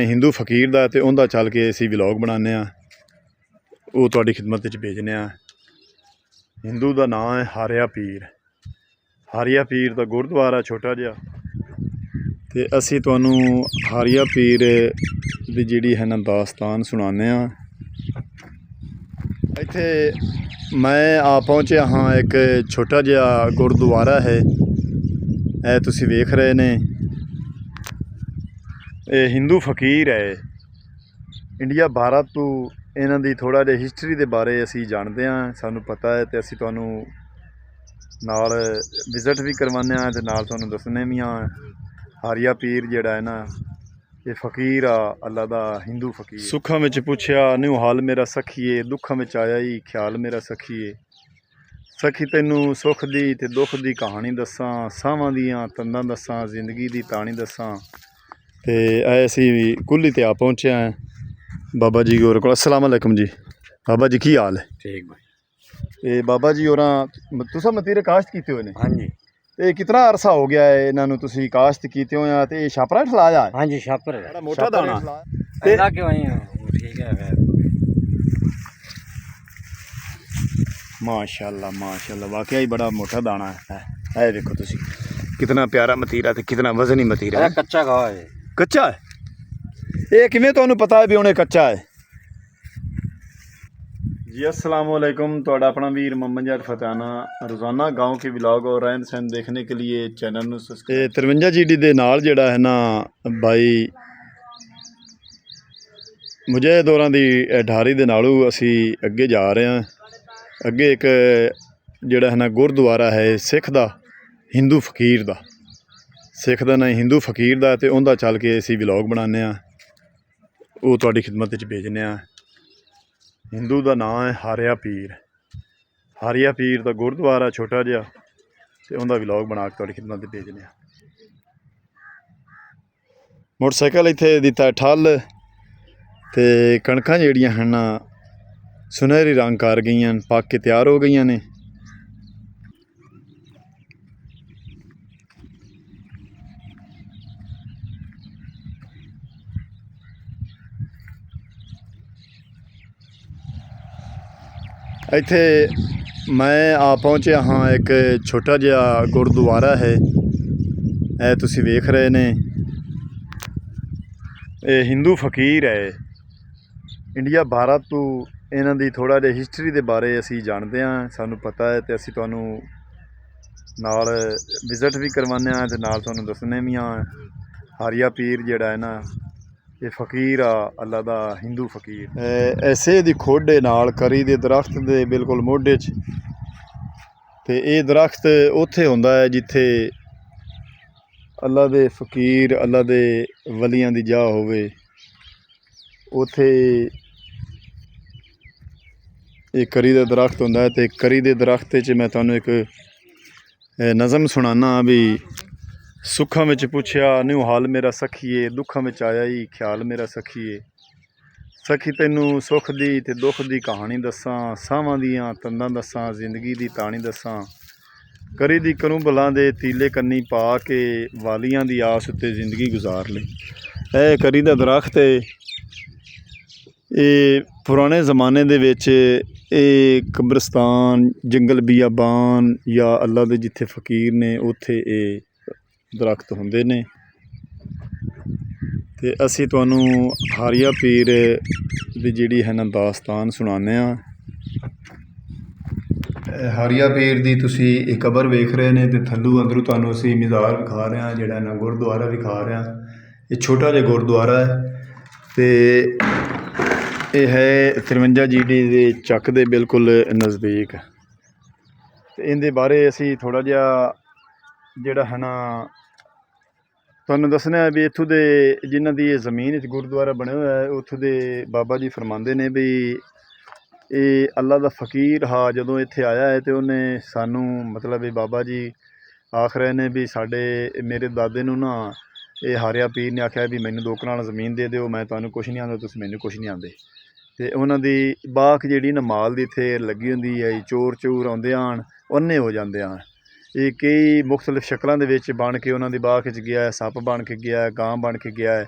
नहीं हिंदू फकीर दा ते उंदा चल के असी व्लॉग बनाने वो तुहाडी खिदमत च भेजने। हिंदू दा नाम है हारिया पीर। हारिया पीर दा गुरुद्वारा छोटा जिहा ते असी तुहानू हारिया पीर दी जिहड़ी है ना दास्तान सुनाने। इत्थे मैं आ पहुँचे हाँ एक छोटा जिहा गुरुद्वारा है ए तुसी वेख रहे ने। ये हिंदू फकीर है इंडिया भारत तो इन्हां दी थोड़ा जिहा हिस्टरी के बारे असी जानते हैं, सानू पता है तो असी तुहानू नाल विजिट भी करवाने ते नाल तुहानू दसने भी हाँ। हारिया पीर जिहड़ा है ना ये फकीर आ अल्लाह दा हिंदू फकीर। सुखां विच पुछया न्यू हाल मेरा सखीए, दुखां विच आया ही ख्याल मेरा सखीए। सखी तैनू सुख दी ते दुख दी कहानी दसां, सावां दियां तंदां दसां, जिंदगी दी ताणी दसां। तो असी कुल्ली ते आ पहुँचे हैं बाबा जी होर कोल। अस्सलाम वालेकुम जी बाबा जी, की हाल है? ठीक भाई। ते बाबा जी होर तुसां मतीरे काश्त कीते हुए ने? हाँ जी। ते कितना अरसा हो गया है इन्हों तुसी काश्त कीते हुए हैं? ते छापरा ठलाया है? हाँ जी, छापर बड़ा मोटा दाना ते क्यों ठीक है। माशाल्लाह माशाल्लाह, वाकई ही बड़ा मोटा दाना है। देखो तुसी कितना प्यारा मतीरा ते कितना वजनी मतीरा है। कच्चा घाह है। कच्चा है ये किवें तुहानू पता है भी उन्हें कच्चा है जी? अस्सलाम वालेकुम, तुहाडा अपना वीर मोहम्मद जट फतेहाना रोज़ाना गाँव के व्लॉग और रहन सहन देखने के लिए चैनल नू सब्सक्राइब। 53 GD दे नाल जिहड़ा है ना भाई मुजाहिद होरां दी ढारी दे नालों असी अगे जा रहे हैं। अगे एक जिहड़ा है ना गुरुद्वारा है सिख दा हिंदू फकीर दा, सिख दा ना हिंदू फकीर दा ते उंदा चल के असी व्लॉग बनाने वो तुहाडी खिदमत च भेजने। हिंदू दा नाम है हारिया पीर। हारिया पीर दा गुरुद्वारा छोटा जिहा ते उंदा व्लॉग बना के तुहाडी खिदमत च भेजने। मोटरसाइकिल इत्थे दिता ठल ते कणकां जिहड़ियां हैं ना सुनहरी रंग कर गई, पक के तैयार हो गई ने। इत्थे मैं आ पहुँचे हाँ एक छोटा जिहा गुरुद्वारा है ए तुसी वेख रहे ने। ये हिंदू फकीर है इंडिया भारत तो इन्हां दी थोड़ा जिहा हिस्टरी के बारे असी जानते हैं, सानू पता है तो असी तुहानू नाल विजिट भी करवाने ते नाल तुहानू दसने भी हाँ। हारिया पीर जिहड़ा है ना ये फकीर आ अल्लाह दा हिंदू फकीर। ऐसे दी खोडे नाल करी दे दरख्त दे बिल्कुल मोढे च ते ये दरख्त उत्थे हुंदा है जिथे अल्लाह दे फकीर अल्लाह दे वलियां दी जाह होवे। उत्थे ये करी दा दरख्त हुंदा है ते करी दे दरख्त च मैं तुहानू एक नज़म सुनाना भी। सुखां विच पुछया न्यू हाल मेरा सखीए, दुखां विच आया ही ख्याल मेरा सखीए। सखी तैनू सुख दी ते दुख दी कहानी दसां, सावां दियां तंदां दसां, जिंदगी दी ताणी दसां। करी दी करूं बलां दे तीले कन्नी पा के वालियां दी आस उत्ते जिंदगी गुजार ले। ए करी दा दरख्त है, ये पुराने ज़माने दे विच कब्रिस्तान जंगल बियाबान या अल्लाह दे जिथे फकीर ने उत्थे ये दरख्त हुंदे ने। ते असी तुहानू हारिया पीर दी जिहड़ी है ना दास्तान सुनाने। हारिया पीर दी तुसी एक कबर वेख रहे ने ते थल्लू अंदरों तुहानू असी मज़ार विखा रहे हैं, जिहड़ा ना गुरुद्वारा विखा रहे हैं। ये छोटा जिहा गुरुद्वारा है ते ये है 53 GD दे चक दे बिल्कुल नज़दीक। ते इहदे बारे असी थोड़ा जिहा जिहड़ा है ना तुहानू दसने भी इत्थों दे जिन्हां दी ये जमीन गुरुद्वारा बने हुआ है उत्थों दे बाबा जी फरमाते ने भी ये अल्लाह दा फकीर हा जदों इत्थे आया है तो उन्हें सानू मतलब भी बाबा जी आख रहे ने भी साडे मेरे दादे नू ना ये हारिया पीर ने आख्या भी मैनू 2 कनाल जमीन दे दिओ, मैं तुहानू कुछ नहीं आंदा, तुसीं मैनू कुछ नहीं आंदे। ते उन्हां दी बाख जिहड़ी ना माल दी इत्थे लगी हुंदी है, चोर चूर आउंदे आन अन्ने हो जाते हैं। ये कई मुख्तलिफ शक्लों के बन के उन्होंने बाग च गया है, सप बन के गया है, गां बन के गया है,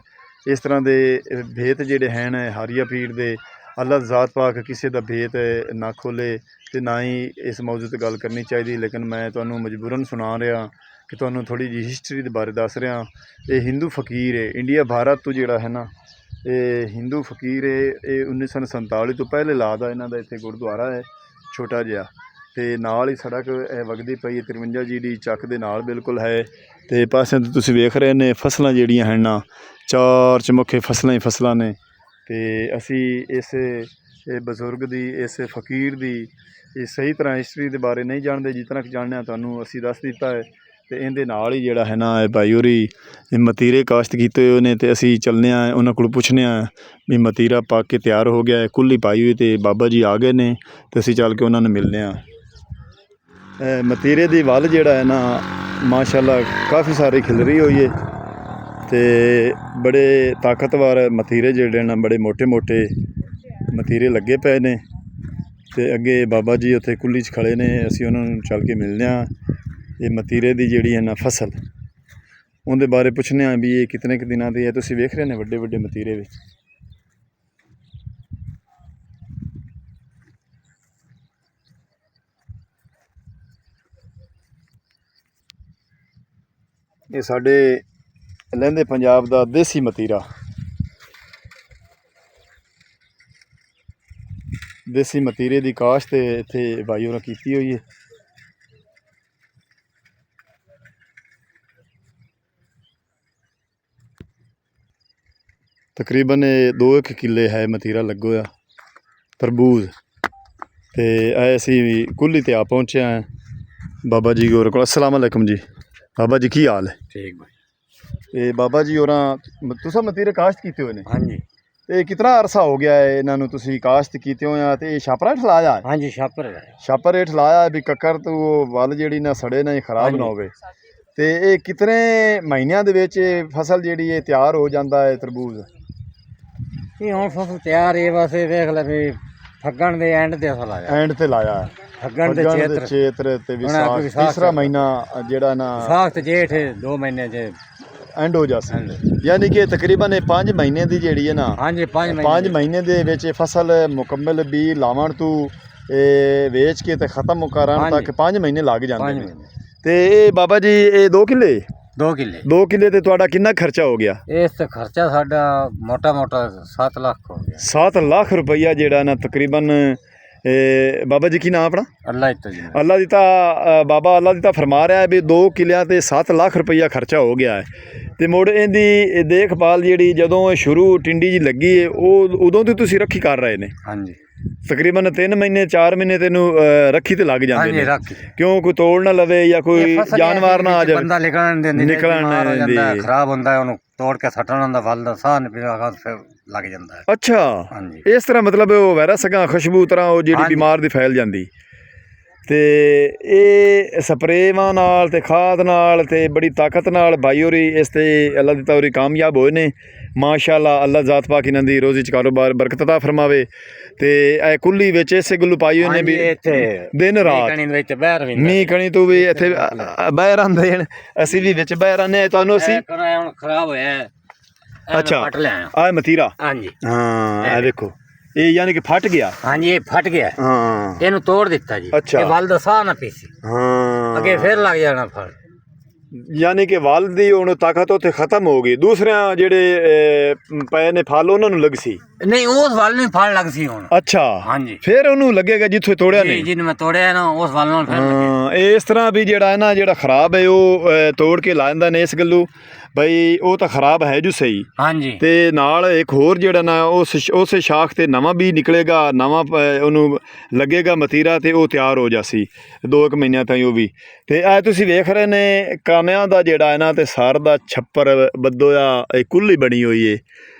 ਇਸ ਤਰ੍ਹਾਂ ਦੇ ਭੇਤ ਜਿਹੜੇ ਹਨ ਹਾਰੀਆ ਪੀਰ ਦੇ ਅੱਲਾ ਜ਼ਾਤ ਪਾਕ ਕਿਸੇ ਦਾ ਭੇਤ ਨਾ ਖੋਲੇ ਤੇ ਨਾ ਹੀ ਇਸ ਮੌਜੂ 'ਤੇ ਗੱਲ ਕਰਨੀ ਚਾਹੀਦੀ। ਲੇਕਿਨ ਮੈਂ ਤੁਹਾਨੂੰ ਮਜਬੂਰਨ ਸੁਣਾ ਰਿਹਾ ਕਿ ਤੁਹਾਨੂੰ ਥੋੜ੍ਹੀ ਜਿਹੀ ਹਿਸਟਰੀ ਦੇ ਬਾਰੇ ਦੱਸ ਰਿਹਾ। ਇਹ ਹਿੰਦੂ ਫਕੀਰ ਹੈ, ਇੰਡੀਆ ਭਾਰਤ ਤੋਂ ਜਿਹੜਾ ਹੈ ਨਾ ਇਹ ਹਿੰਦੂ ਫਕੀਰ ਹੈ। ਇਹ 1947 ਤੋਂ ਪਹਿਲੇ ਲਾ ਦਾ ਇਹਨਾਂ ਦਾ ਇੱਥੇ ਗੁਰਦੁਆਰਾ ਹੈ ਛੋਟਾ ਜਿਹਾ, ਤੇ ਨਾਲ ਹੀ ਸੜਕ ਵਗਦੀ ਪਈ 53 ਜੀ ਚੱਕ ਦੇ ਨਾਲ ਬਿਲਕੁਲ ਹੈ। ਤੇ ਪਾਸੇ ਤੋਂ ਤੁਸੀਂ ਵੇਖ ਰਹੇ ਨੇ ਫਸਲਾਂ ਜਿਹੜੀਆਂ ਹਨ ਨਾ ਚਾਰ ਚਮੁੱਖੇ ਫਸਲਾਂ ਹੀ ਫਸਲਾਂ ਨੇ। ਤੇ ਅਸੀਂ ਇਸ ਬਜ਼ੁਰਗ ਦੀ ਇਸ ਫਕੀਰ ਦੀ ਇਹ ਸਹੀ ਤਰ੍ਹਾਂ ਹਿਸਟਰੀ ਦੇ ਬਾਰੇ ਨਹੀਂ ਜਾਣਦੇ, ਜਿਸ ਤਰ੍ਹਾਂ ਕਿ ਜਾਣਿਆ ਤੁਹਾਨੂੰ ਅਸੀਂ ਦੱਸ ਦਿੱਤਾ ਹੈ। ਤੇ ਇਹਦੇ ਨਾਲ ਹੀ ਜਿਹੜਾ ਹੈ ਨਾ ਇਹ ਭਾਈ ਹੋਰੀ ਮਤੀਰੇ ਕਾਸ਼ਤ ਕੀਤੇ ਹੋਏ ਨੇ ਤੇ ਅਸੀਂ ਚੱਲਦੇ ਹਾਂ ਉਹਨਾਂ ਕੋਲ ਪੁੱਛਦੇ ਹਾਂ ਵੀ ਮਤੀਰਾ ਪੱਕ ਕੇ ਤਿਆਰ ਹੋ ਗਿਆ ਹੈ, ਕੁੱਲੀ ਪਾਈ ਹੋਈ ਤੇ ਬਾਬਾ ਜੀ ਆ ਗਏ ਨੇ ਤੇ ਅਸੀਂ ਚੱਲ ਕੇ ਉਹਨਾਂ ਨੂੰ ਮਿਲਦੇ ਹਾਂ। ਮਤੀਰੇ ਦੀ ਵੱਲ ਜਿਹੜਾ ਹੈ ਨਾ ਮਾਸ਼ਾਅੱਲਾ ਕਾਫੀ ਸਾਰੀ ਖਿਲਰੀ ਹੋਈ ਹੈ ਤੇ ਬੜੇ ਤਾਕਤਵਰ ਮਤੀਰੇ ਜਿਹੜੇ ਨੇ ਬੜੇ ਮੋਟੇ ਮੋਟੇ ਮਤੀਰੇ ਲੱਗੇ ਪਏ ਨੇ ਤੇ ਅੱਗੇ ਬਾਬਾ ਜੀ ਉੱਥੇ ਕੁੱਲੀ 'ਚ ਖੜੇ ਨੇ। ਅਸੀਂ ਉਹਨਾਂ ਨੂੰ ਚੱਲ ਕੇ ਮਿਲਦੇ ਹਾਂ। ਇਹ ਮਤੀਰੇ ਦੀ ਜਿਹੜੀ ਹੈ ਨਾ ਫਸਲ ਉਹਦੇ ਬਾਰੇ ਪੁੱਛਦੇ ਹਾਂ ਵੀ ਇਹ ਕਿਤਨੇ ਕੁ ਦਿਨਾਂ ਦੀ ਹੈ। ਤੁਸੀਂ ਵੇਖ ਰਹੇ ਨੇ ਵੱਡੇ ਵੱਡੇ ਮਤੀਰੇ ਵਿੱਚ ਇਹ ਸਾਡੇ ਲਹਿੰਦੇ ਪੰਜਾਬ ਦਾ ਦੇਸੀ ਮਤੀਰਾ, ਦੇਸੀ ਮਤੀਰੇ ਦੀ ਕਾਸ਼ਤ ਇੱਥੇ ਭਾਈ ਹੋਰਾਂ ਕੀਤੀ ਹੋਈ ਹੈ। ਤਕਰੀਬਨ 2 ਕਿੱਲੇ ਹੈ ਮਤੀਰਾ ਲੱਗੋ ਆ ਤਰਬੂਜ਼। ਤੇ ਆਏ ਅਸੀਂ ਕੁੱਲੀ ਤੇ ਆ ਪਹੁੰਚੇ ਹਾਂ ਬਾਬਾ ਜੀ ਹੋਰਾਂ ਕੋਲ। अस्सलाम वालेकुम जी बाबा जी की हाल है? ठीक भाई। ਤੇ ਬਾਬਾ ਜੀ ਹੋਰਾਂ ਤੁਸੀਂ ਮਤੀਰੇ ਕਾਸ਼ਤ ਕੀਤੇ ਹੋਏ ਨੇ? हाँ जी ਤੇ ਕਿਤਨਾ ਅਰਸਾ ਹੋ ਗਿਆ ਹੈ ਇਹਨਾਂ ਨੂੰ ਤੁਸੀਂ ਕਾਸ਼ਤ ਕੀਤੇ ਹੋਏ ਆ? ਤੇ ਇਹ ਛਾਪਰਾ ਹੇਠ ਲਾਇਆ ਹੈ? हाँ जी छापर है। ਛਾਪਰ ਹੇਠ ਲਾਇਆ ਹੈ ਵੀ ਕੱਕਰ ਤੋਂ ਵੱਲ ਜਿਹੜੀ ਨਾ ਸੜੇ ਨਾ ਖਰਾਬ ਨਾ ਹੋਵੇ। ਤੇ ਇਹ ਕਿਤਨੇ ਮਹੀਨਿਆਂ ਦੇ ਵਿੱਚ ਫਸਲ ਜਿਹੜੀ ਇਹ ਤਿਆਰ ਹੋ ਜਾਂਦਾ ਹੈ ਤਰਬੂਜ਼? ये हुण फसल तैयार है बस देख ले भी फग्गण दे एंड ते असल आया। ਐਂਡ ਤੇ ਲਾਇਆ ਹੈ फग्गण दे चेत्र ਚੇਤਰ ਤੇ ਹੁਣ ਆ ਵਿਸਾਖ ਤੀਸਰਾ ਮਹੀਨਾ ਜਿਹੜਾ ਨਾ साख ते जेठ 2 महीने च ਐਂਡ ਹੋ ਜਾਸੀ। ਯਾਨੀ ਕਿ ਤਕਰੀਬਨ ਇਹ 5 ਮਹੀਨੇ ਦੀ ਜਿਹੜੀ ਹੈ ਨਾ हाँ जी 5 महीने 5 ਮਹੀਨੇ ਦੇ ਵਿੱਚ ਇਹ ਫਸਲ ਮੁਕੰਮਲ ਵੀ ਲਾਵਣ ਤੋਂ ਇਹ ਵੇਚ ਕੇ ਤੇ ਖਤਮ ਕਰਨ ਹਾਂਜੀ। ਤੱਕ 5 ਮਹੀਨੇ ਲੱਗ ਜਾਂਦੇ 5 ਨੇ। महीने ਤੇ ਇਹ ਬਾਬਾ ਜੀ ਇਹ 2 ਕਿੱਲੇ 2 किले 2 ਕਿੱਲੇ ਤੇ ਤੁਹਾਡਾ ਕਿੰਨਾ ਖਰਚਾ ਹੋ ਗਿਆ? इस ते खर्चा साडा मोटा मोटा 7 लाख हो गया। 7 ਲੱਖ ਰੁਪਈਆ ਜਿਹੜਾ ਨਾ ਤਕਰੀਬਨ ਬਾਬਾ ਜੀ ਕੀ ਨਾਮ ਆਪਣਾ? अल्लाह ही तो जी। ਅੱਲਾ ਦੀ ਤਾਂ ਬਾਬਾ ਅੱਲਾ ਦੀ ਤਾਂ ਫਰਮਾ ਰਿਹਾ ਹੈ ਵੀ 2 ਕਿੱਲਿਆਂ ਤੇ 7 ਲੱਖ ਰੁਪਈਆ ਖਰਚਾ ਹੋ ਗਿਆ ਹੈ। ਤੇ ਮੁੜ ਇਹਦੀ ਦੇਖਭਾਲ ਜਿਹੜੀ ਜਦੋਂ ਇਹ ਸ਼ੁਰੂ ਟਿੰਡੀ ਜੀ ਲੱਗੀ ਹੈ ਉਹ ਉਦੋਂ ਤੋਂ ਤੁਸੀਂ ਰੱਖੀ ਕਰ ਰਹੇ ਨੇ? हाँ जी ਤਕਰੀਬਨ 3 ਮਹੀਨੇ 4 ਮਹੀਨੇ ਤੈਨੂੰ ਰੱਖੀ ਤੇ ਲੱਗ हाँ ਜਾਂਦੇ जी ਨੇ रख ਕਿਉਂ ਕੋਈ ਤੋੜ ਨਾ ਲਵੇ ਜਾਂ ਕੋਈ ਜਾਨਵਰ ਨਾ ਆ ਜਾਵੇ। ਬੰਦਾ ਨਿਕਲਣ ਦੇ ਨਿਕਲਣ ਹੋ ਦੇ। ਜਾਂਦਾ ਹੈ, ਖਰਾਬ ਹੁੰਦਾ ਹੈ, ਉਹਨੂੰ ਤੋੜ ਕੇ ਸੱਟਣ ਹੁੰਦਾ ਵੱਲ ਦਾ ਸਾਹ ਨਹੀਂ ਪੀਣਾ ਫਿਰ ਲੱਗ ਜਾਂਦਾ ਹੈ। ਅੱਛਾ ਹਾਂਜੀ ਇਸ ਤਰ੍ਹਾਂ ਮਤਲਬ ਉਹ ਵਾਇਰਸ ਸਗਾ ਖੁਸ਼ਬੂ ਤਰ੍ਹਾਂ ਉਹ ਜਿਹੜੀ ਹਾਂਜੀ। ਬਿਮਾਰ ਦੀ ਫੈਲ ਜਾਂਦੀ। ਤੇ ਇਹ ਸਪਰੇਵਾਂ ਨਾਲ ਤੇ ਖਾਦ ਨਾਲ ਤੇ ਬੜੀ ਤਾਕਤ ਨਾਲ ਭਾਈ ਹੋਰੀ ਇਸ ਤੇ ਅੱਲਾ ਦੀ ਤੌਰੀ ਕਾਮਯਾਬ ਹੋਏ ਨੇ ਮਾਸ਼ਾਅੱਲਾ। ਅੱਲਾ ਜ਼ਾਤ ਪਾਕ ਇਹਨਾਂ ਦੀ ਰੋਜ਼ੀ ਚ ਕਾਰੋਬਾਰ ਬਰਕਤ ਅਤਾ ਫਰਮਾਵੇ। ਤੇ ਇਹ ਕੁੱਲੀ ਵਿੱਚ ਇਸੇ ਗੱਲੋਂ ਪਾਈ ਹੋਈ ਨੇ ਵੀ ਦਿਨ ਰਾਤ ਕਣੀ ਵਿੱਚ ਬਹਿਰ ਵੀ ਮੀਂਹ ਕਣੀ ਤੋਂ ਵੀ ਇੱਥੇ ਬਾਹਰ ਆਉਂਦੇ ਹਨ, ਅਸੀਂ ਵੀ ਵਿੱਚ ਬਾਹਰ ਆਉਂਦੇ ਹਾਂ। ਤੁਹਾਨੂੰ ਅਸੀਂ ਹੁਣ ਖਰਾਬ ਹੋਇਆ ਹੈ। ਅੱਛਾ ਫਟ ਲਿਆ ਆਹ ਮਤੀਰਾ ਹਾਂਜੀ ਹਾਂ ਇਹ ਦੇਖੋ ਇਹ ਯਾਨੀ ਕਿ ਫਟ ਗਿਆ। ਹਾਂਜੀ ਇਹ ਫਟ ਗਿਆ ਹਾਂ ਇਹਨੂੰ ਤੋੜ ਦਿੱਤਾ ਜੀ। ਅੱਛਾ। ਇਹ ਵੱਲ ਦਾ ਸਾਹ ਨਾ ਪੀਸੀ ਹਾਂ ਅੱਗੇ ਫਿਰ ਲੱਗ ਜਾਣਾ ਫਲ। ਯਾਨੀ ਕਿ ਵੱਲ ਦੀ ਹੁਣ ਤਾਕਤ ਉੱਥੇ ਖਤਮ ਹੋ ਗਈ। ਦੂਸਰਿਆਂ ਜਿਹੜੇ ਪਏ ਨੇ ਫਲ ਉਹਨਾਂ ਨੂੰ ਲੱਗ ਸੀ? ਨਹੀਂ ਉਸ ਵੱਲ ਨੂੰ ਫਲ ਲੱਗ ਸੀ ਹੁਣ। ਅੱਛਾ ਹਾਂਜੀ ਫਿਰ ਉਹਨੂੰ ਲੱਗੇਗਾ ਜਿੱਥੇ ਤੋੜਿਆ ਨਹੀਂ। ਜਿਹਨੂੰ ਮੈਂ ਤੋੜਿਆ ਨਾ ਉਸ ਵੱਲ ਨੂੰ ਫਿਰ ਹਾਂ ਇਹ ਇਸ ਤਰ੍ਹਾਂ ਵੀ ਜਿਹੜਾ ਹੈ ਨਾ ਜਿਹੜਾ ਖਰਾਬ ਹੈ ਉਹ ਤੋੜ ਕੇ ਲਾ ਜਾਂਦਾ ਨੇ ਇਸ ਗੱਲੋਂ ਬਈ ਉਹ ਤਾਂ ਖਰਾਬ ਹੈ ਜੋ ਸਹੀ। ਹਾਂਜੀ ਤੇ ਨਾਲ ਇੱਕ ਹੋਰ ਜਿਹੜਾ ਨਾ ਉਸੇ ਸ਼ਾਖ ਤੇ ਨਵਾਂ ਵੀ ਨਿਕਲੇਗਾ, ਨਵਾਂ ਉਹਨੂੰ ਲੱਗੇਗਾ ਮਤੀਰਾ ਤੇ ਉਹ ਤਿਆਰ ਹੋ ਜਾਸੀ 2 ਮਹੀਨਿਆਂ ਤਾਈਂ ਉਹ ਵੀ। ਤੇ ਇਹ ਤੁਸੀਂ ਵੇਖ ਰਹੇ ਨੇ ਕਾਨਿਆਂ ਦਾ ਜਿਹੜਾ ਹੈ ਨਾ ਤੇ ਸਰ ਦਾ ਛੱਪਰ ਬੱਦੋਆ ਇਹ ਕੁੱਲੀ ਬਣੀ ਹੋਈ ਏ।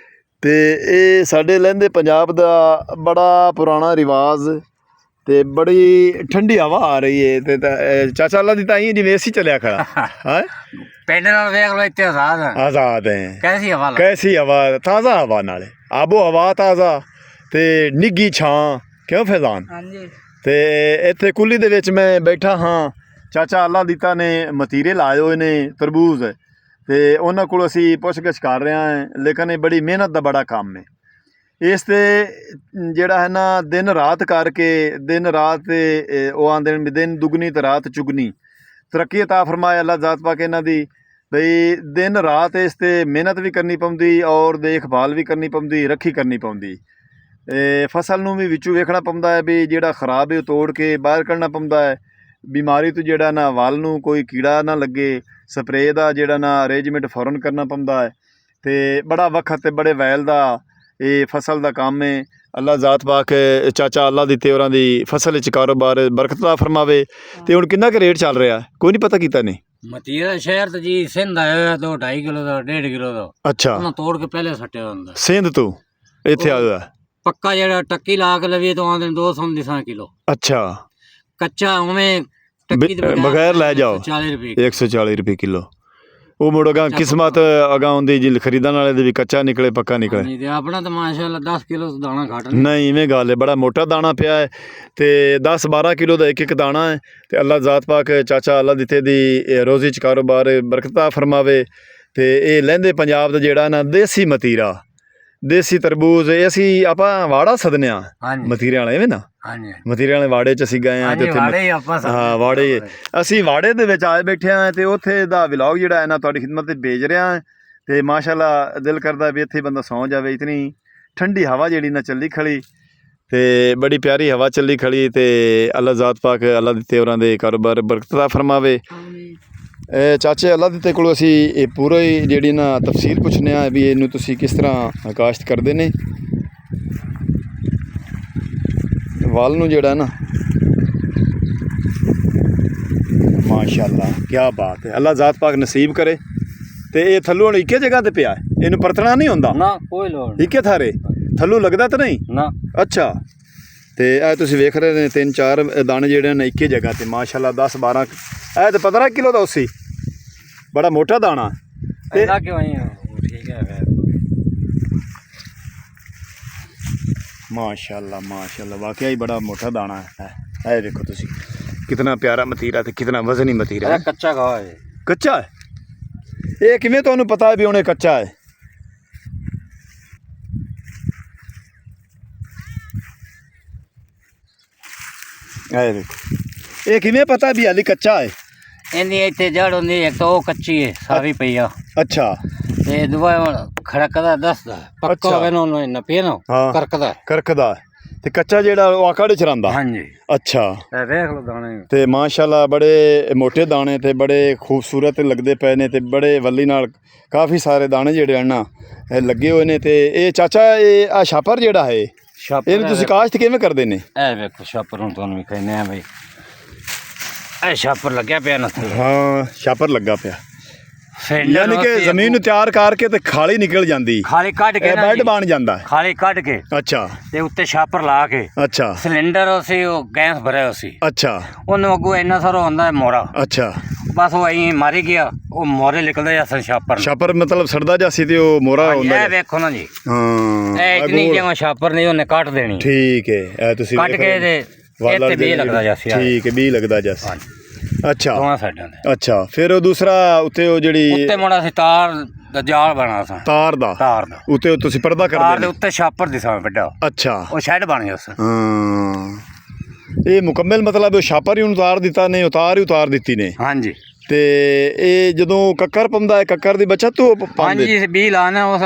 ਤੇ ਇਹ ਸਾਡੇ ਲਹਿੰਦੇ ਪੰਜਾਬ ਦਾ ਬੜਾ ਪੁਰਾਣਾ ਰਿਵਾਜ਼ ਤੇ ਬੜੀ ਠੰਡੀ ਹਵਾ ਆ ਰਹੀ ਹੈ। ਤੇ ਚਾਚਾ ਅੱਲਾ ਦੀ ਤਾਂ ਹੀ ਜਿਵੇਂ ਏਸੀ ਚੱਲਿਆ ਖੜਾ ਹੈ। ਪਿੰਡ ਨਾਲ ਵੇਖ ਲੋ ਇੱਥੇ ਆਜ਼ਾਦ ਹੈ। ਆਜ਼ਾਦ ਹੈ। ਕੈਸੀ ਹਵਾ ਕੈਸੀ ਹਵਾ ਤਾਜ਼ਾ ਹਵਾ ਨਾਲੇ ਆਬੋ ਹਵਾ ਤਾਜ਼ਾ ਤੇ ਨਿੱਗੀ ਛਾਂ ਕਿਉਂ ਫੈਜ਼ਾਨ। ਹਾਂਜੀ ਤੇ ਇੱਥੇ ਕੁੱਲੀ ਦੇ ਵਿੱਚ ਮੈਂ ਬੈਠਾ ਹਾਂ। ਚਾਚਾ ਅੱਲਾ ਦਿੱਤਾ ਨੇ ਮਤੀਰੇ ਲਾਏ ਹੋਏ ਨੇ ਤਰਬੂਜ਼ ਤੇ ਉਹਨਾਂ ਕੋਲ ਅਸੀਂ ਪੁੱਛਗਿੱਛ ਕਰ ਰਹੇ ਹਾਂ ਲੇਕਿਨ ਇਹ ਬੜੀ ਮਿਹਨਤ ਦਾ ਬੜਾ ਕੰਮ ਹੈ ਇਸ ਤੇ ਜਿਹੜਾ ਹੈ ਨਾ ਦਿਨ ਰਾਤ ਕਰਕੇ ਦਿਨ ਰਾਤ ਉਹ ਆਂਦੇ ਨੇ ਦਿਨ ਦੁਗਣੀ ਤੇ ਰਾਤ ਚੁਗਣੀ ਤਰੱਕੀ ਅਤਾ ਫਰਮਾਏ ਅੱਲਾਹ ਜ਼ਾਤ ਪਾਕ ਇਹਨਾਂ ਦੀ ਬਈ ਦਿਨ ਰਾਤ ਇਸ ਤੇ ਮਿਹਨਤ ਵੀ ਕਰਨੀ ਪਉਂਦੀ ਔਰ ਦੇਖਭਾਲ ਵੀ ਕਰਨੀ ਪਉਂਦੀ ਰੱਖੀ ਕਰਨੀ ਪਉਂਦੀ ਫਸਲ ਨੂੰ ਵੀ ਵਿੱਚੋਂ ਵੇਖਣਾ ਪੈਂਦਾ ਹੈ ਵੀ ਜਿਹੜਾ ਖਰਾਬ ਹੈ ਉਹ ਤੋੜ ਕੇ ਬਾਹਰ ਕੱਢਣਾ ਪੈਂਦਾ ਹੈ ਬਿਮਾਰੀ ਤੋਂ ਜਿਹੜਾ ਨਾ ਵੱਲ ਨੂੰ ਕੋਈ ਕੀੜਾ ਨਾ ਲੱਗੇ ਸਪਰੇਅ ਦਾ ਜਿਹੜਾ ਨਾ ਅਰੇਂਜਮੈਂਟ ਫੌਰਨ ਕਰਨਾ ਪੈਂਦਾ ਹੈ ਤੇ ਬੜਾ ਵਕਤ ਤੇ ਬੜੇ ਵੈਲ ਦਾ ਇਹ ਫਸਲ ਦਾ ਕੰਮ ਹੈ ਅੱਲਾਹ ਜ਼ਾਤ ਪਾਕ ਚਾਚਾ ਅੱਲਾਹ ਦਿੱਤੇ ਉਹਨਾਂ ਦੀ ਫਸਲ ਵਿੱਚ ਕਾਰੋਬਾਰ ਬਰਕਤ ਦਾ ਫਰਮਾਵੇ ਤੇ ਹੁਣ ਕਿੰਨਾ ਕੁ ਰੇਟ ਚੱਲ ਰਿਹਾ ਕੋਈ ਨਹੀਂ ਪਤਾ ਕੀਤਾ ਨਹੀਂ ਮਤੀਰਾ ਸ਼ਹਿਰ ਤੇ ਜੀ ਸਿੰਧ ਆਇਆ ਹੋਇਆ 2.5 ਕਿਲੋ ਦਾ 1.5 ਕਿਲੋ ਦਾ ਅੱਛਾ ਉਹਨਾਂ ਤੋੜ ਕੇ ਪਹਿਲੇ ਸੱਟਿਆ ਹੁੰਦਾ ਸਿੰਧ ਤੋਂ ਇੱਥੇ ਆ ਗਿਆ ਪੱਕਾ ਜਿਹੜਾ ਟੱਕੀ ਲਾ ਕੇ ਲਵੀਏ ਤਾਂ ਆਉਂਦੇ 200 ਕਿਲੋ ਅੱਛਾ ਕੱਚਾ ਉਵੇਂ ਟੱਕੀ ਦੇ ਬਗੈਰ ਲੈ ਜਾਓ 40 ਰੁਪਏ 140 ਰੁਪਏ ਕਿਲੋ ਉਹ ਮੁੜ ਅਗਾਂ ਕਿਸਮਤ ਅਗਾਂ ਹੁੰਦੀ ਜੀ ਖਰੀਦਣ ਵਾਲੇ ਦੇ ਵੀ ਕੱਚਾ ਨਿਕਲੇ ਪੱਕਾ ਨਿਕਲੇ ਨਹੀਂ ਤੇ ਆਪਣਾ ਤਾਂ ਮਾਸ਼ਾਅੱਲਾ 10 ਕਿਲੋ ਦਾਣਾ ਘੱਟ ਨਹੀਂ ਇਵੇਂ ਗੱਲ ਹੈ ਬੜਾ ਮੋਟਾ ਦਾਣਾ ਪਿਆ ਹੈ ਤੇ 10-12 ਕਿਲੋ ਦਾ ਇੱਕ ਦਾਣਾ ਹੈ ਤੇ ਅੱਲਾਹ ਜ਼ਾਤ ਪਾਕ ਚਾਚਾ ਅੱਲਾਹ ਦਿੱਤੇ ਦੀ ਰੋਜ਼ੀ ਚ ਕਾਰੋਬਾਰ ਬਰਕਤਾਂ ਫਰਮਾਵੇ ਤੇ ਇਹ ਲਹਿੰਦੇ ਪੰਜਾਬ ਦਾ ਜਿਹੜਾ ਨਾ ਦੇਸੀ ਮਤੀਰਾ ਦੇਸੀ ਤਰਬੂਜ਼ ਇਹ ਅਸੀਂ ਆਪਾਂ ਵਾੜਾ ਸਦਨੇ ਆ ਮਤੀਰੇ ਵਾਲੇ ਐਵੇਂ ਨਾ ਮਤੀਰੇ ਵਾਲੇ ਵਾੜੇ ਚ ਅਸੀਂ ਗਏ ਆ ਤੇ ਉੱਥੇ ਹਾਂ ਵਾੜੇ ਅਸੀਂ ਵਾੜੇ ਦੇ ਵਿੱਚ ਆਏ ਬੈਠੇ ਆ ਤੇ ਉੱਥੇ ਦਾ ਵਲੌਗ ਜਿਹੜਾ ਹੈ ਨਾ ਤੁਹਾਡੀ ਖਿਦਮਤ ਤੇ ਭੇਜ ਰਿਹਾ ਤੇ ਮਾਸ਼ਾਅੱਲਾ ਦਿਲ ਕਰਦਾ ਵੀ ਇੱਥੇ ਬੰਦਾ ਸੌਂ ਜਾਵੇ ਇਤਨੀ ਠੰਡੀ ਹਵਾ ਜਿਹੜੀ ਨਾ ਚੱਲੀ ਖੜੀ ਤੇ ਬੜੀ ਪਿਆਰੀ ਹਵਾ ਚੱਲੀ ਖੜੀ ਤੇ ਅੱਲਾਹ ਜ਼ਾਤ ਪਾਕ ਅੱਲਾਹ ਦਿੱਤੇ ਉਹਨਾਂ ਦੇ ਕਾਰੋਬਾਰ ਬਰਕਤਾਂ ਫਰਮਾਵੇ ਚਾਚੇ ਅੱਲਾਹ ਦਿੱਤੇ ਕੋਲ ਅਸੀਂ ਇਹ ਪੂਰਾ ਹੀ ਜਿਹੜੀ ਨਾ ਤਫਸੀਲ ਪੁੱਛਨੇ ਆ ਵੀ ਇਹਨੂੰ ਤੁਸੀਂ ਕਿਸ ਤਰ੍ਹਾਂ ਕਾਸ਼ਤ ਕਰਦੇ ਨੇ ਵਾਲ ਨੂੰ ਜਿਹੜਾ ਨਾ ਮਾਸ਼ਾਅੱਲਾ ਕੀ ਬਾਤ ਹੈ ਅੱਲਾਹ ਜ਼ਾਤ ਪਾਕ ਨਸੀਬ ਕਰੇ ਤੇ ਇਹ ਥੱਲੋਂ ਹੁਣ ਇੱਕੇ ਜਗ੍ਹਾ ਤੇ ਪਿਆ ਇਹਨੂੰ ਪਰਤਣਾ ਨਹੀਂ ਹੁੰਦਾ ਨਾ ਕੋਈ ਲੋੜ ਇੱਕੇ ਥਾਰੇ ਥੱਲੋਂ ਲੱਗਦਾ ਤਾਂ ਨਹੀਂ ਨਾ ਅੱਛਾ ਤੇ ਇਹ ਤੁਸੀਂ ਵੇਖ ਰਹੇ ਨੇ 3-4 ਦਾਣੇ ਜਿਹੜੇ ਨੇ ਇੱਕੇ ਜਗ੍ਹਾ ਤੇ ਮਾਸ਼ਾਅੱਲਾ 10-12 ਇਹ ਤੇ 15 ਕਿਲੋ ਦਾ ਉਸੀ ਬੜਾ ਮੋਟਾ ਦਾਣਾ ਤੇ ਕਿਉਂ ਠੀਕ ਹੈ माशाल्लाह माशाल्लाह वाकई बड़ा मोटा दाना है देखो तुसी कितना प्यारा मतीरा ते कितना वजनी मतीरा है कच्चा घाह है कच्चा है ये किवें तुहानू पता है भी हुणे कच्चा है देखो ये किवें पता भी हाली कच्चा है इन्दी इत्थे जड़ हुंदी एक तो कच्ची है सारी पई आ अच्छा ਤੇ ਦੁਆ ਖੜਕਦਾ ਦੱਸਦਾ ਪੱਕਾ ਹੋਵੇ ਨਾ ਉਹਨੂੰ ਨਾ ਪੀਣਾ ਕਰਕਦਾ ਤੇ ਕੱਚਾ ਜਿਹੜਾ ਉਹ ਆਕੜ ਚ ਰਹਿੰਦਾ ਹਾਂਜੀ ਅੱਛਾ ਇਹ ਵੇਖ ਲਓ ਦਾਣੇ ਤੇ ਮਾਸ਼ਾਅੱਲਾ ਬੜੇ ਮੋਟੇ ਦਾਣੇ ਤੇ ਬੜੇ ਖੂਬਸੂਰਤ ਲੱਗਦੇ ਪਏ ਨੇ ਤੇ ਬੜੇ ਵੱਲੀ ਨਾਲ ਕਾਫੀ ਸਾਰੇ ਦਾਣੇ ਜਿਹੜੇ ਹਨ ਇਹ ਲੱਗੇ ਹੋਏ ਨੇ ਤੇ ਇਹ ਚਾਚਾ ਇਹ ਆ ਛਾਪਰ ਜਿਹੜਾ ਹੈ ਇਹਨੂੰ ਤੁਸੀਂ ਕਾਸ਼ਤ ਕਿਵੇਂ ਕਰਦੇ ਨੇ ਇਹ ਵੇਖੋ ਛਾਪਰ ਨੂੰ ਤੁਹਾਨੂੰ ਵੀ ਕਹਿੰਦੇ ਆ ਬਈ ਇਹ ਛਾਪਰ ਲੱਗਿਆ ਪਿਆ ਨਾ ਹਾਂ ਛਾਪਰ ਲੱਗਾ ਪਿਆ यानी कि जमीन तैयार करके ते खाली निकल जाती खाली कट के बेड बन जाता है खाली कट के अच्छा ते उत्ते छापर ला के अच्छा सिलेंडर उसी गैस भरे उसी अच्छा ओनू अगू इन्ना सारा होंदा है मोरा अच्छा बस वो अहीं मारी गया वो मोरे निकलदे जैसे छापर मतलब सड़दा जासी ते ओ मोरा होंदा है देखो ना जी हां ए इतनी जगह छापर नहीं ओने काट देनी ठीक है ए तुसी काट के ते इत्ते भी लगदा जासी ठीक है भी लगदा जासी अच्छा दोवां साइडां ते अच्छा फिर वो दूसरा उत्ते वो जेड़ी उत्ते मोड़ा सी तार दा जाल बना सा तार दा उत्ते तुसी पर्दा कर तार दे उत्ते छापर दिसा बड़ा अच्छा वो शेड बन गया सा हां ये मुकम्मल मतलब छापर ही उतार दिता ने उतार दिती ने हां जी ਤੇ ਇਹ ਜਦੋਂ ਕੱਕਰ ਪੰਦਾ ਹੈ ਕੱਕਰ ਦੀ ਬੱਚਤ ਤੋਂ ਪਾਉਂਦੇ ਹਾਂਜੀ ਬੀ ਲਾਣਾ ਉਸ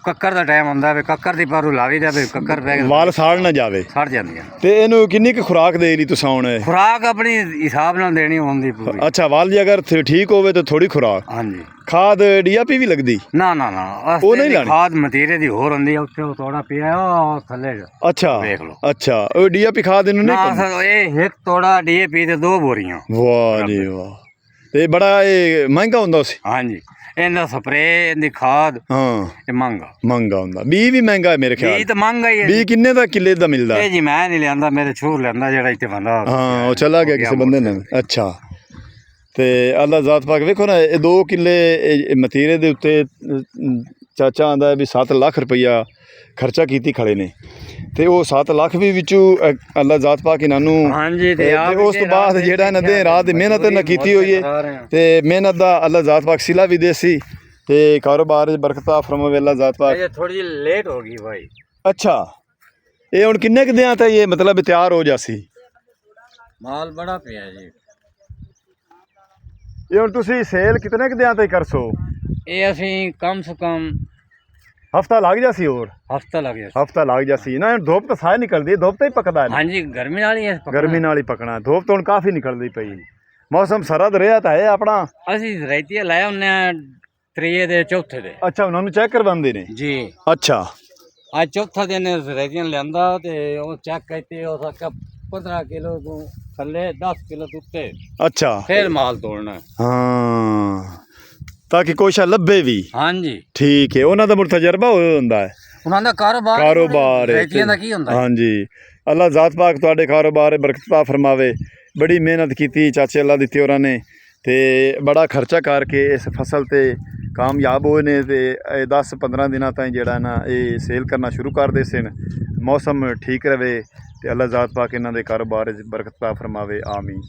ਕੱਕਰ ਦਾ ਟਾਈਮ ਹੁੰਦਾ ਵੇ ਕੱਕਰ ਦੀ ਪਾਰੂ ਲਾਵੀ ਦਾ ਵੇ ਕੱਕਰ ਪੈ ਵਾਲ ਸਾੜ ਨਾ ਜਾਵੇ ਸੜ ਜਾਂਦੀ ਹੈ ਤੇ ਇਹਨੂੰ ਕਿੰਨੀ ਕੁ ਖੁਰਾਕ ਦੇ ਲਈ ਤੁਸੀਂ ਹੁਣ ਖੁਰਾਕ ਆਪਣੀ ਹਿਸਾਬ ਨਾਲ ਦੇਣੀ ਹੁੰਦੀ ਪੂਰੀ ਅੱਛਾ ਵਾਲ ਜੀ ਅਗਰ ਠੀਕ ਹੋਵੇ ਤਾਂ ਥੋੜੀ ਖੁਰਾਕ ਹਾਂਜੀ ਖਾਦ ਡੀਏਪੀ ਵੀ ਲੱਗਦੀ ਨਾ ਨਾ ਨਾ ਉਹ ਨਹੀਂ ਲਾਣੀ ਖਾਦ ਮਤੀਰੇ ਦੀ ਹੋਰ ਹੁੰਦੀ ਆ ਉੱਥੇ ਉਹ ਤੋੜਾ ਪਿਆ ਉਹ ਥੱਲੇ ਅੱਛਾ ਵੇਖ ਲਓ ਅੱਛਾ ਉਹ ਡੀਏਪੀ ਖਾਦ ਇਹਨੂੰ ਨਹੀਂ ਨਾ ਇਹ ਇੱਕ ਤੋੜਾ ਡੀਏਪੀ ਤੇ 2 ਬੋਰੀਆਂ ਵਾਹ ਜੀ ਵਾਹ ਤੇ ਬੜਾ ਇਹ ਮਹਿੰਗਾ ਹੁੰਦਾ ਸੀ ਹਾਂਜੀ ਇਹਦਾ ਸਪਰੇਅ ਇਹਦੀ ਖਾਦ ਹਾਂ ਇਹ ਮਹਿੰਗਾ ਹੁੰਦਾ ਬੀ ਵੀ ਮਹਿੰਗਾ ਹੈ ਮੇਰੇ ਖਿਆਲ ਬੀ ਤਾਂ ਮਹਿੰਗਾ ਹੀ ਹੈ ਬੀ ਕਿੰਨੇ ਦਾ ਕਿੱਲੇ ਦਾ ਮਿਲਦਾ ਇਹ ਜੀ ਮੈਂ ਨਹੀਂ ਲਿਆਂਦਾ ਮੇਰੇ ਛੋਰ ਲੈਂਦਾ ਜਿਹੜਾ ਇੱਥੇ ਬੰਦਾ ਹਾਂ ਉਹ ਚਲਾ ਗਿਆ ਕਿਸੇ ਬੰਦੇ ਨੇ ਅੱਛਾ ਤੇ ਅੱਲਾਹ ਜ਼ਾਤ ਪਾਕ ਵੇਖੋ ਨਾ ਇਹ 2 ਕਿੱਲੇ ਮਤੀਰੇ ਦੇ ਉੱਤੇ ਚਾਚਾ ਆਂਦਾ ਵੀ 7 ਲੱਖ ਰੁਪਈਆ ਖਰਚਾ ਕੀਤੀ ਖੜੇ ਨੇ ਤੇ ਉਹ 7 ਲੱਖ ਵੀ ਵਿੱਚੋਂ ਅੱਲਾਹ ਜ਼ਾਤ ਪਾਕ ਇਹਨਾਂ ਨੂੰ ਹਾਂਜੀ ਤੇ ਉਸ ਤੋਂ ਬਾਅਦ ਜਿਹੜਾ ਇਹਨਾਂ ਦੇ ਰਾਤ ਦੀ ਮਿਹਨਤ ਨਾ ਕੀਤੀ ਹੋਈ ਹੈ ਤੇ ਮਿਹਨਤ ਦਾ ਅੱਲਾਹ ਜ਼ਾਤ ਪਾਕ ਸਿਲਾ ਵੀ ਦੇਸੀ ਤੇ ਕਾਰੋਬਾਰ 'ਚ ਬਰਕਤਾਂ ਫਰਮਾਵੇ ਅੱਲਾ ज़ात पाक। ये थोड़ी जी लेट होगी भाई। अच्छा ये हुण किन्ने क दिनां तक ये मतलब तैयार हो जासी? माल बड़ा पिया जी। ये हुण तुसीं सेल कितने क दिनां तक करसो? ये असीं कम से कम हफ्ता लग जासी और? हफ्ता लग गया। हफ्ता लग जासी ना। धुप तो सारे निकलदी, धुप तो ही पकदा है। हाँ जी गर्मी नाल ही है पकना। गर्मी नाल ही पकना। धुप तो हुण काफ़ी निकलदी पई। मौसम सरद रहा तो है अपना। ਅਸੀਂ ਰੈਤੀਆਂ ਲਾਇਆ ਹੁੰਨੇ ਆ ਤਰੀਏ ਦੇ ਚੌਥੇ ਦੇ। अच्छा उन्होंने चेक करवांदे ने? जी अच्छा ਅੱਜ ਚੌਥਾ ਦਿਨ ਰੈਤੀਆਂ ਲਿਆਂਦਾ ਤੇ ਉਹ ਚੈੱਕ ਕੀਤੀ ਉਹ ਸਾਕਾ 15 ਕਿਲੋ ਤੋਂ ਥੱਲੇ 10 ਕਿਲੋ ਤੋਂ ਉੱਤੇ अच्छा ਫਿਰ ਮਾਲ ਤੋੜਨਾ। हाँ ताकि कोई शा लब्भे भी। हाँ जी ठीक है उन्होंने मुड़ तजर्बा हो हुंदा है। ਉਹਨਾਂ ਦਾ कारोबार है। ਰੈਤੀਆਂ ਦਾ ਕੀ ਹੁੰਦਾ। हाँ जी अल्लाह ज़ात पाक तुहाडे कारोबार बरकत फरमावे। बड़ी मेहनत की चाचे अल्लाह दित्ते होरां ने ते बड़ा खर्चा करके इस फसल ते कामयाब होए ने ते 10-15 दिनां ताईं जेहड़ा ना ये सेल करना शुरू कर दे सन। मौसम ठीक रहे ते अल्लाह ज़ात पाक इन्हां दे कारोबार च बरकत फरमावे आमीन।